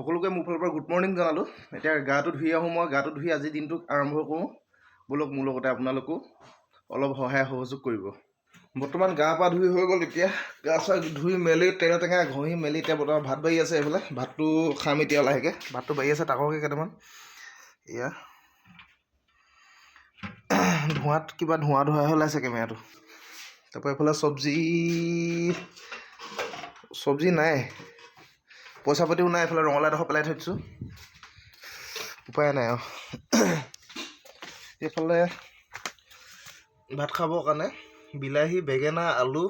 সকলোকে মোৰ ফালৰ পৰা গুড মৰ্ণিং জনালোঁ। এতিয়া গাটো ধুই আহোঁ, মই গাটো ধুই আজি দিনটো আৰম্ভ কৰোঁ। ব'লক মোৰ লগতে আপোনালোকো অলপ সহায় সহযোগ কৰিব। বৰ্তমান গা পা ধুই হৈ গ'ল। এতিয়া গা চা ধুই মেলি তেল টেঙা ঘঁহি মেলি এতিয়া বৰ্তমান ভাত বাঢ়ি আছে। এইফালে ভাতটো খাম এতিয়া লাহেকৈ। ভাতটো বাঢ়ি আছে তাকৰকৈ কেইটামান। এয়া ধোঁৱাত কিবা ধোঁৱা ওলাইছে কেমেৰাটো। তাৰপৰা এইফালে চব্জি নাই, পইচা পাতিও নাই। এইফালে ৰঙালাও এডোখৰ পেলাই থৈ দিছোঁ, উপায় নাই আৰু। এইফালে ভাত খাবৰ কাৰণে বিলাহী, বেঙেনা, আলু,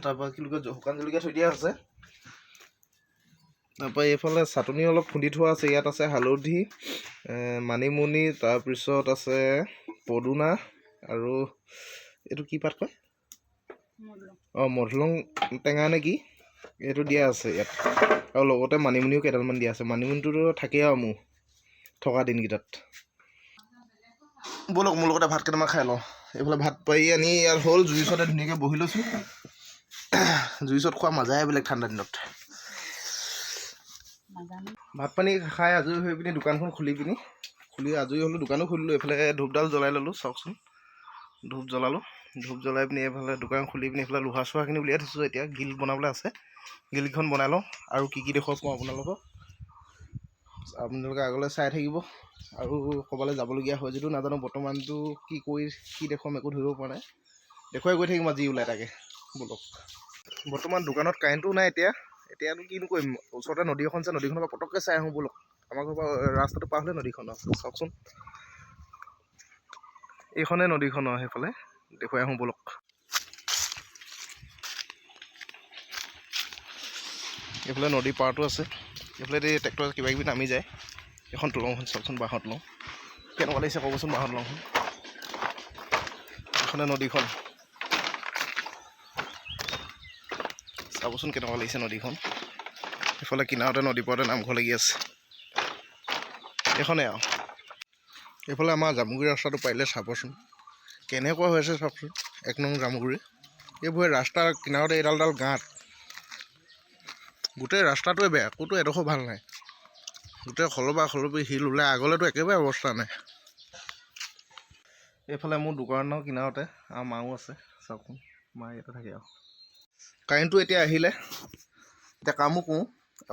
তাৰপৰা কি বুলি কয় শুকান জলকীয়া থৈ দিয়া আছে। তাৰপৰা এইফালে চাটনি অলপ খুন্দি থোৱা আছে। ইয়াত আছে হালধি, মানিমুনি, তাৰপিছত আছে পদুনা আৰু এইটো কি পাত কয়, মধুলং টেঙা নে কি, এইটো দিয়া আছে ইয়াত। আৰু লগতে মানিমুনিও কেইডালমান দিয়া আছে। মানিমুনিটোতো থাকেই আৰু মোৰ থকা দিনকেইটাত। ব'লক মোৰ লগতে ভাত কেইটামান খাই লওঁ। এইফালে ভাত পাৰি আনি ইয়াত হ'ল, জুইৰ ওচৰতে ধুনীয়াকৈ বহি লৈছোঁ। জুইৰ ওচৰত খোৱা মজাই বেলেগ ঠাণ্ডা দিনত। ভাত পানী খাই আজৰি হৈ পিনি দোকানখন খুলি আজৰি হ'লোঁ। দোকানো খুলিলোঁ। এইফালে ধূপডাল জ্বলাই ল'লোঁ, চাওকচোন। ধূপ জ্বলাই পিনি এইফালে দোকান খুলি পিনি এইফালে লোহা চোহাখিনি উলিয়াই থৈছোঁ। এতিয়া গ্ৰিল বনাবলৈ আছে, গ্ৰিলখন বনাই লওঁ। আৰু কি দেখুৱাব কওঁ আপোনালোকে আগলৈ চাই থাকিব। আৰু ক'ৰবালৈ যাবলগীয়া হয় যদিও নাজানো, বৰ্তমানটো কি দেখুৱাম একো ধৰিব পৰা নাই। দেখুৱাই গৈ থাকিম আজি ওলাই তাকে। ব'লক। বৰ্তমান দোকানত কাৰেণ্টটো নাই। এতিয়ানো কিনো কৰিম, ওচৰতে নদী এখন আছে, নদীখনৰ পৰা পটককৈ চাই আহোঁ ব'লক। আমাৰ ঘৰৰ পৰা ৰাস্তাটো পাৰ হ'লে নদীখন আছে, চাওকচোন। এইখনে নদীখনৰ সেইফালে দেখুৱাই আহোঁ ব'লক। এইফালে নদীৰ পাৰটো আছে। এইফালে ট্ৰেক্টৰ কিবা কিবি নামি যায়। এখন দলংখন চাওকচোন, বাঁহৰ দলং কেনেকুৱা লাগিছে ক'বচোন। বাঁহৰ দলংখন, এইখনে নদীখন চাবচোন কেনেকুৱা লাগিছে নদীখন। এইফালে কিনাৰতে নদী পাৰতে নামঘৰ লাগি আছে। এইখনে আৰু। এইফালে আমাৰ জামুগুৰি ৰাস্তাটো পাৰিলে চাবচোন কেনেকুৱা হৈ আছে, চাওকচোন। 1 নং জামুগুৰি। এইবোৰে ৰাস্তাৰ কিনাৰতে এডাল গাঁত। গোটেই ৰাস্তাটোৱে বেয়া, ক'তো এডোখৰ ভাল নাই। গোটেই সলবা শিল ওলাই, আগলৈতো একেবাৰে অৱস্থা নাই। এইফালে মোৰ দোকানৰ কিনাৰতে আৰু মাও আছে, চাওকচোন। মা ইয়াতে থাকে আৰু। কাৰেণ্টটো এতিয়া আহিলে, এতিয়া কামো কৰোঁ।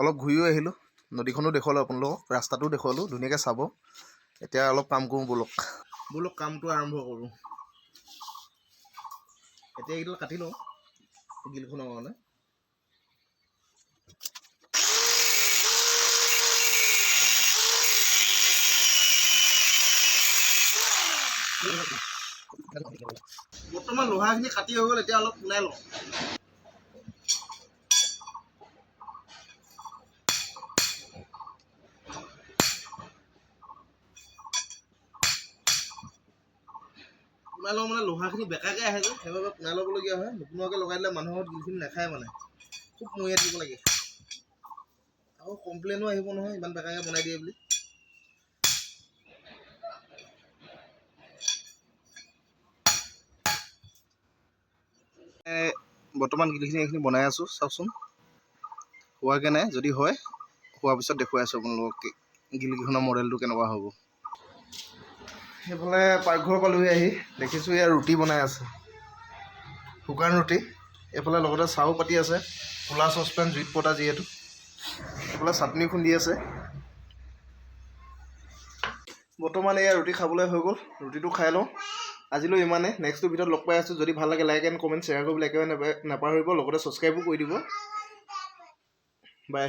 অলপ ঘূৰিও আহিলোঁ, নদীখনো দেখুৱালোঁ আপোনালোকক, ৰাস্তাটোও দেখুৱালোঁ, ধুনীয়াকৈ চাব। এতিয়া অলপ কাম কৰোঁ ব'লক। কামটো আৰম্ভ কৰোঁ। এতিয়া এইডাল কাটি লওঁ গ্ৰিলখনৰ কাৰণে। বৰ্তমান লোহাখিনি কাটি হৈ গ'ল, এতিয়া অলপ ওলাই লওঁ। পোনাই লওঁ মানে লোহাখিনি বেকাকৈ আহে যে, সেইবাবে পোনাই ল'বলগীয়া হয়। নোপোনোৱাকৈ লগাই দিলে মানুহৰ গ্ৰিলখিনি নাখায় মানে, খুব মৰিয়াই দিব লাগে। আকৌ কমপ্লেইনো আহিব নহয়, ইমান বেকাকৈ বনাই দিয়ে বুলি। বৰ্তমান গ্ৰিলখিনি এইখিনি বনাই আছোঁ, চাওকচোন। হোৱাকৈ নাই, যদি হয় হোৱাৰ পিছত দেখুৱাই আছোঁ আপোনালোকক গ্ৰিলকেইখনৰ মডেলটো কেনেকুৱা হ'ব। সেইফালে পাকঘৰ পালোহি আহি, দেখিছোঁ ইয়াত ৰুটি বনাই আছে, শুকান ৰুটি। এইফালে লগতে চাহো পাতি আছে, খোলা চচপেন জুইত পতা যিহেতু। এইফালে চাটনি খুন্দি আছে। বৰ্তমান এয়া ৰুটি খাবলৈ হৈ গ'ল, ৰুটিটো খাই লওঁ। আজিলৈ ইমানে। নেক্সটটো ভিডিঅ'ত লগ পাই আছোঁ। যদি ভাল লাগে লাইক এণ্ড কমেণ্ট শ্বেয়াৰ কৰিবলৈ একেবাৰে নাপাহৰিব। লগতে ছাবস্ক্ৰাইবো কৰি দিব। বাই।